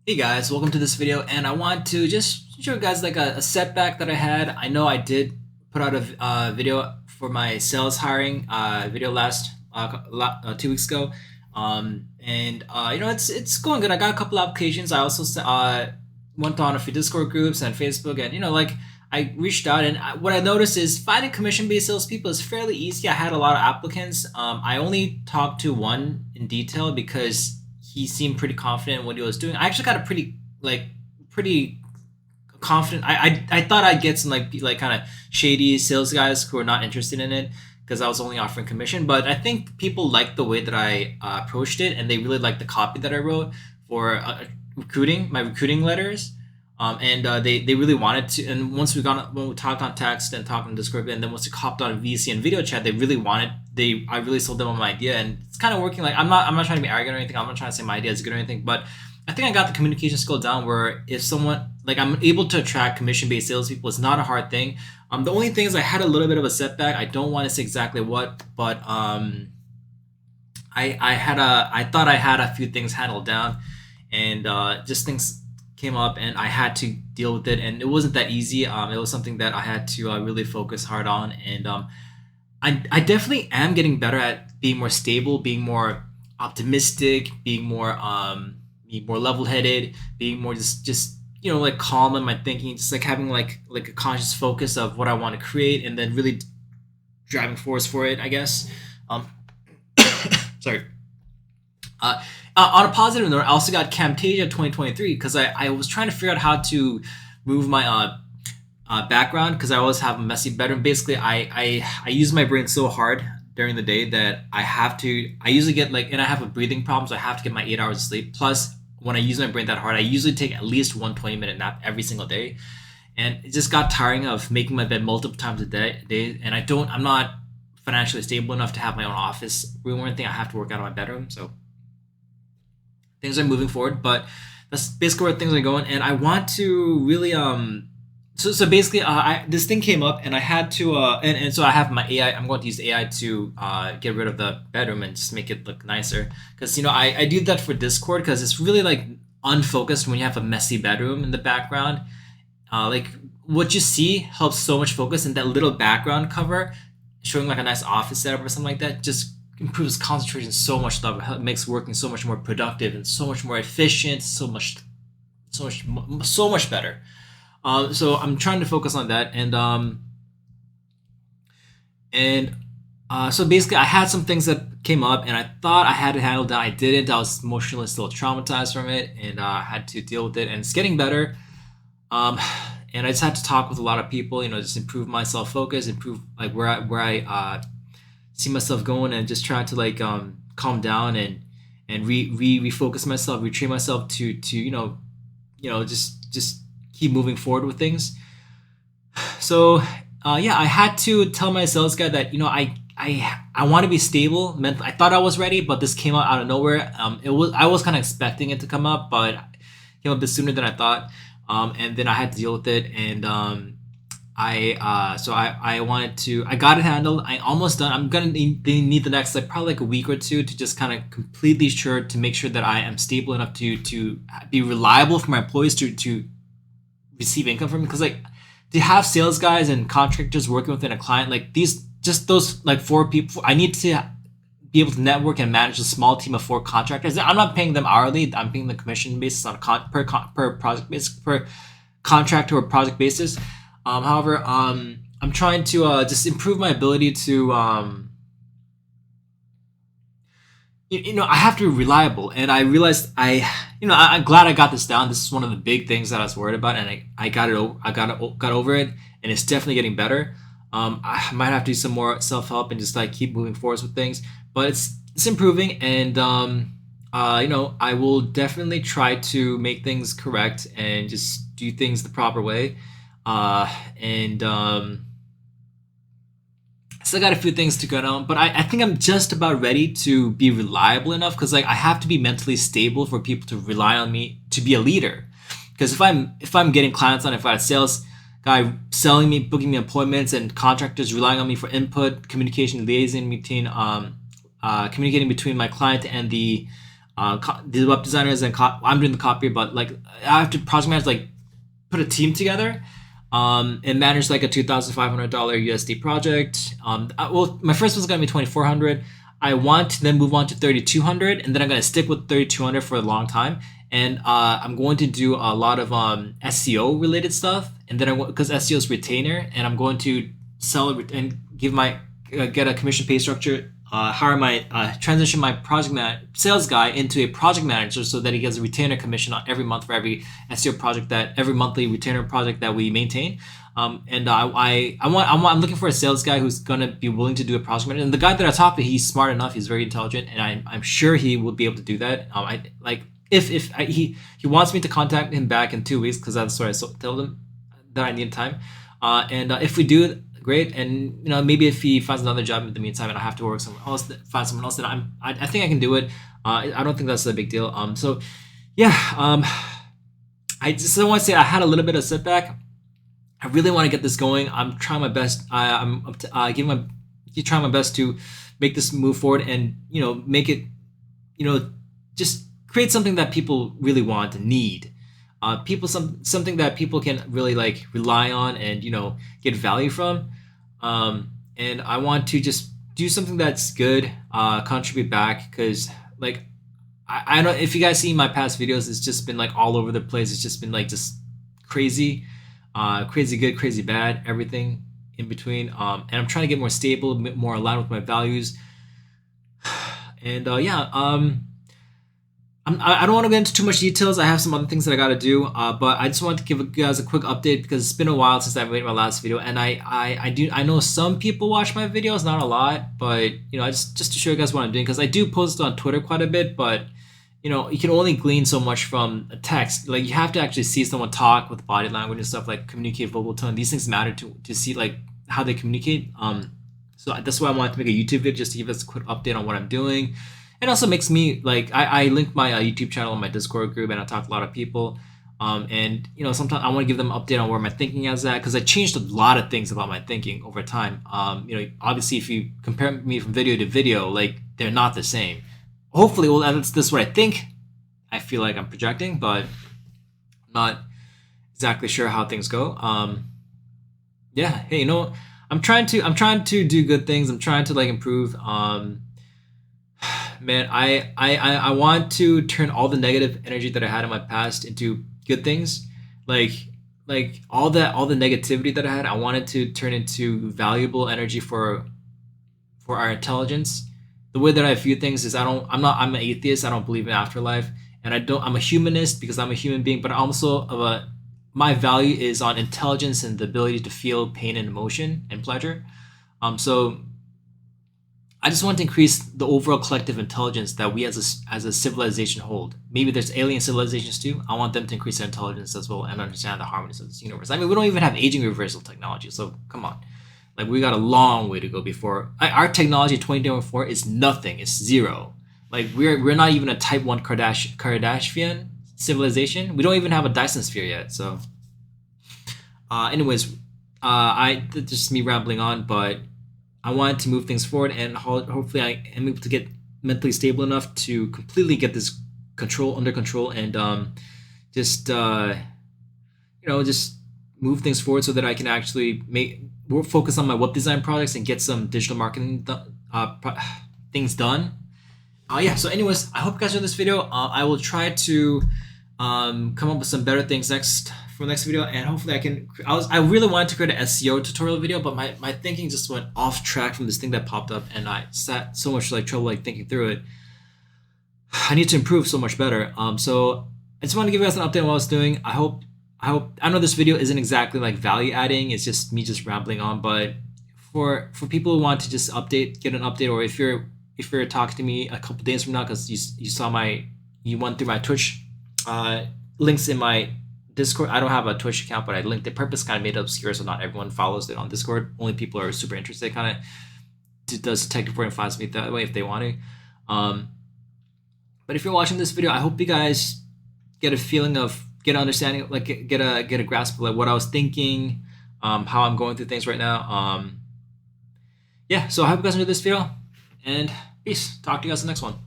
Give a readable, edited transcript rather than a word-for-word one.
Hey guys, welcome to this video, and I want to just show you guys like a setback that I had. I know I did put out a video for my sales hiring video last 2 weeks ago, and it's going good. I got a couple applications. I also went on a few Discord groups and Facebook, and I reached out, and what I noticed is finding commission-based salespeople is fairly easy. I had a lot of applicants. I only talked to one in detail because he seemed pretty confident in what he was doing. I actually got a pretty confident. I thought I'd get some like kind of shady sales guys who are not interested in it because I was only offering commission. But I think people liked the way that I approached it, and they really liked the copy that I wrote for my recruiting letters. And they really wanted to. And when we talked on text and talked on Discord, and then once we hopped on VC and video chat, they really wanted. I really sold them on my idea, and it's kind of working. Like I'm not trying to be arrogant or anything. I'm not trying to say my idea is good or anything, but I think I got the communication skill down where if someone I'm able to attract commission based salespeople, it's not a hard thing. The only thing is I had a little bit of a setback. I don't want to say exactly what, but I thought I had a few things handled down, and just things came up and I had to deal with it, and it wasn't that easy. It was something that I had to really focus hard on, and I definitely am getting better at being more stable, being more optimistic, being more level-headed, being more just like calm in my thinking, just like having like a conscious focus of what I want to create, and then really driving force for it, I guess. Um, sorry. On a positive note, I also got Camtasia 2023 because I was trying to figure out how to move my background because I always have a messy bedroom. Basically, I use my brain so hard during the day that I usually get and I have a breathing problem, so I have to get my 8 hours of sleep. Plus, when I use my brain that hard, I usually take at least one 20-minute nap every single day. And it just got tiring of making my bed multiple times a day. And I'm not financially stable enough to have my own office room or anything. I have to work out of my bedroom. So things are moving forward, but that's basically where things are going. And I want to really so basically this thing came up, and I had to and so I have my AI. I'm going to use AI to get rid of the bedroom and just make it look nicer, because I do that for Discord because it's really unfocused when you have a messy bedroom in the background. What you see helps so much focus, and that little background cover showing a nice office setup or something like that just improves concentration so much. It makes working so much more productive and so much more efficient, so much better. So I'm trying to focus on that, so basically I had some things that came up, and I thought I had it handled down. I didn't. I was emotionally still traumatized from it, and I had to deal with it, and it's getting better. And I just had to talk with a lot of people, just improve my self focus, improve where I see myself going, and just try to calm down and refocus myself, retrain myself to just keep moving forward with things. So I had to tell my sales guy that I want to be stable. I thought I was ready, but this came out of nowhere. I was kind of expecting it to come up, but it came up a bit sooner than I thought. And then I had to deal with it, and I got it handled. I almost done. I'm gonna need the next probably a week or two to just kind of completely sure to make sure that I am stable enough to be reliable for my employees to receive income from, because to have sales guys and contractors working within a client those 4 people, I need to be able to network and manage a small team of 4 contractors. I'm not paying them hourly. I'm paying the commission basis on a per project basis, per contractor or project basis. However, I'm trying to just improve my ability to I have to be reliable, and I realized I'm glad I got this down. This is one of the big things that I was worried about, and I got over it, and it's definitely getting better. I might have to do some more self-help and just keep moving forwards with things, but it's improving, and I will definitely try to make things correct and just do things the proper way. Still got a few things to go on, but I think I'm just about ready to be reliable enough, because I have to be mentally stable for people to rely on me to be a leader. Because if I'm getting clients on, if I have a sales guy selling me, booking me appointments, and contractors relying on me for input, communication, liaison between communicating between my client and the The web designers and I'm doing the copy, but like I have to project manage, like put a team together, and manage like a $2,500 USD project. Well, my first one's gonna be 2,400. I want to then move on to 3,200, and then I'm gonna stick with 3,200 for a long time. And I'm going to do a lot of SEO related stuff, and then because SEO is retainer, and I'm going to sell it and give my get a commission pay structure. Hire my transition my sales guy into a project manager so that he gets a retainer commission on every month for every SEO project every monthly retainer project that we maintain. And I'm looking for a sales guy who's gonna be willing to do a project manager. And the guy that I talked to, he's smart enough, he's very intelligent, and I'm sure he would be able to do that. I like if he wants me to contact him back in 2 weeks because that's what I told him that I need time. And if we do, great. And maybe if he finds another job in the meantime and I have to work somewhere else, find someone else, then I think I can do it. I don't think that's a big deal. So yeah, I just want to say I had a little bit of setback. I really want to get this going. I'm trying my best. I'm trying my best to make this move forward and make it just create something that people really want and need. Something that people can really like rely on and get value from. And I want to just do something that's good, contribute back, because like I don't, if you guys see my past videos, it's just been like all over the place. It's just been like just crazy, crazy good, crazy bad, everything in between. And I'm trying to get more stable, more aligned with my values. And yeah, I don't want to get into too much details. I have some other things that I got to do, but I just wanted to give you guys a quick update because it's been a while since I made my last video, and I know some people watch my videos, not a lot, but just to show you guys what I'm doing, because I do post on Twitter quite a bit, but you can only glean so much from a text. Like you have to actually see someone talk with body language and stuff, like communicate, vocal tone. These things matter to see like how they communicate. So that's why I wanted to make a YouTube video, just to give us a quick update on what I'm doing. It also makes me like I link my YouTube channel in my Discord group, and I talk to a lot of people. And sometimes I want to give them an update on where my thinking is at, because I changed a lot of things about my thinking over time. Obviously, if you compare me from video to video, like they're not the same. Hopefully, well, this is what I think. I feel like I'm projecting, but I'm not exactly sure how things go. Yeah, hey, I'm trying to do good things. I'm trying to like improve. Man, I want to turn all the negative energy that I had in my past into good things. Like all the negativity that I had, I wanted to turn into valuable energy for our intelligence. The way that I view things is I'm an atheist. I don't believe in afterlife, and I'm a humanist because I'm a human being, but also my value is on intelligence and the ability to feel pain and emotion and pleasure. So I just want to increase the overall collective intelligence that we as a civilization hold. Maybe there's alien civilizations too. I want them to increase their intelligence as well and understand the harmonies of this universe. I mean, we don't even have aging reversal technology, so come on. Like we got a long way to go before our technology in 2024 is nothing. It's zero. Like we're not even a type 1 Kardashian civilization. We don't even have a Dyson sphere yet. So, anyways, just me rambling on, but I wanted to move things forward, and hopefully I am able to get mentally stable enough to completely get this under control, and just just move things forward so that I can actually focus on my web design projects and get some digital marketing things done. Yeah. So, anyways, I hope you guys enjoyed this video. I will try to come up with some better things for the next video, and hopefully I can. I really wanted to create an SEO tutorial video, but my thinking just went off track from this thing that popped up, and I sat so much trouble like thinking through it. I need to improve so much better. So I just want to give you guys an update on what I was doing. I know this video isn't exactly like value adding. It's just me just rambling on, but for people who want to just get an update, or if you're talking to me a couple days from now because you went through my Twitch links in my Discord. I don't have a Twitch account, but I linked it. Purpose kind of made it obscure, so not everyone follows it on Discord. Only people who are super interested kind of does detective work and finds me that way if they want to. But if you're watching this video, I hope you guys get an understanding, like get a grasp of like what I was thinking, how I'm going through things right now. Yeah, so I hope you guys enjoyed this video, and peace. Talk to you guys in the next one.